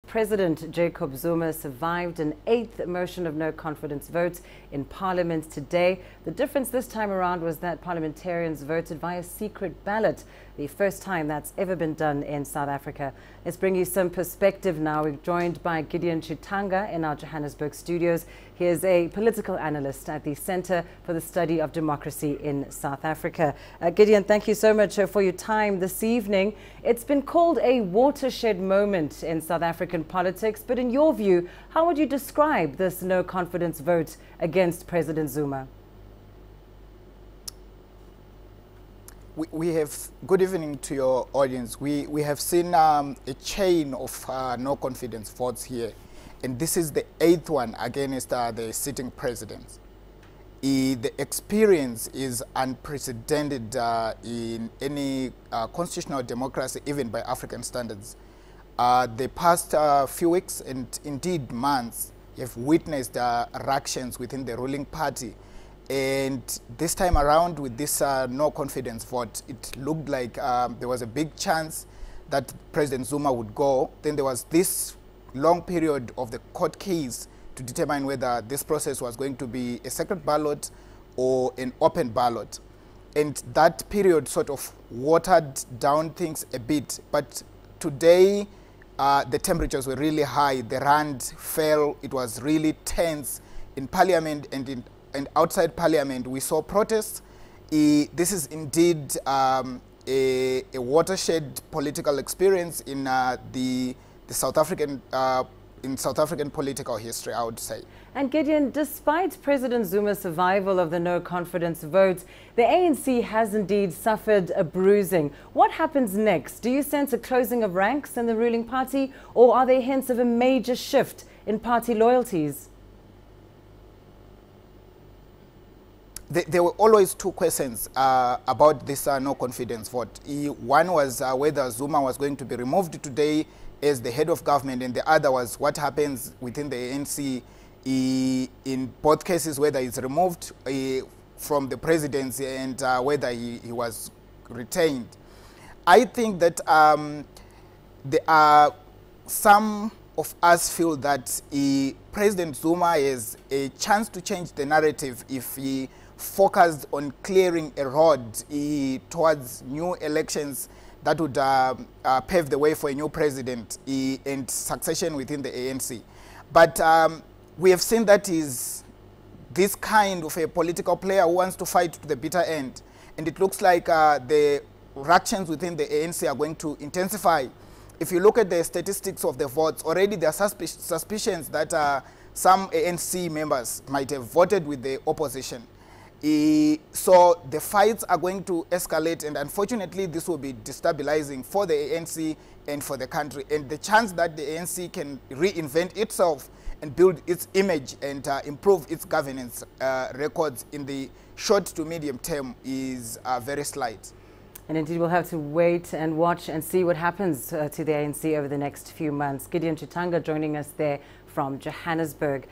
President Jacob Zuma survived an 8th motion of no confidence vote in Parliament today. The difference this time around was that parliamentarians voted via secret ballot, the first time that's ever been done in South Africa. Let's bring you some perspective now. We're joined by Gideon Chitanga in our Johannesburg studios. He is a political analyst at the Center for the Study of Democracy in South Africa. Gideon, thank you so much for your time this evening. It's been called a watershed moment in South African politics, but in your view, how would you describe this no confidence vote against President Zuma? We have, good evening to your audience. We have seen a chain of no confidence votes here, and this is the 8th one against the sitting president. The experience is unprecedented in any constitutional democracy, even by African standards. The past few weeks and indeed months have witnessed ructions within the ruling party. And this time around with this no confidence vote, it looked like there was a big chance that President Zuma would go. Then there was this long period of the court case to determine whether this process was going to be a secret ballot or an open ballot. And that period sort of watered down things a bit. But today, the temperatures were really high. The rand fell. It was really tense in Parliament and outside Parliament. We saw protests. This is indeed a watershed political experience in the South African political history, I would say. And Gideon, despite President Zuma's survival of the no confidence vote, the ANC has indeed suffered a bruising. What happens next? Do you sense a closing of ranks in the ruling party, or are there hints of a major shift in party loyalties? There were always two questions about this no confidence vote. One was whether Zuma was going to be removed today as the head of government, and the other was what happens within the ANC in both cases, whether he's removed from the presidency and whether he was retained. I think that there are some of us feel that President Zuma has a chance to change the narrative if he focused on clearing a road towards new elections that would pave the way for a new president and succession within the ANC. But we have seen that is this kind of a political player who wants to fight to the bitter end. And it looks like the ructions within the ANC are going to intensify. If you look at the statistics of the votes, already there are suspicions that some ANC members might have voted with the opposition. So the fights are going to escalate, and unfortunately this will be destabilizing for the ANC and for the country. And the chance that the ANC can reinvent itself and build its image and improve its governance records in the short to medium term is very slight. And indeed, we'll have to wait and watch and see what happens to the ANC over the next few months. Gideon Chitanga joining us there from Johannesburg.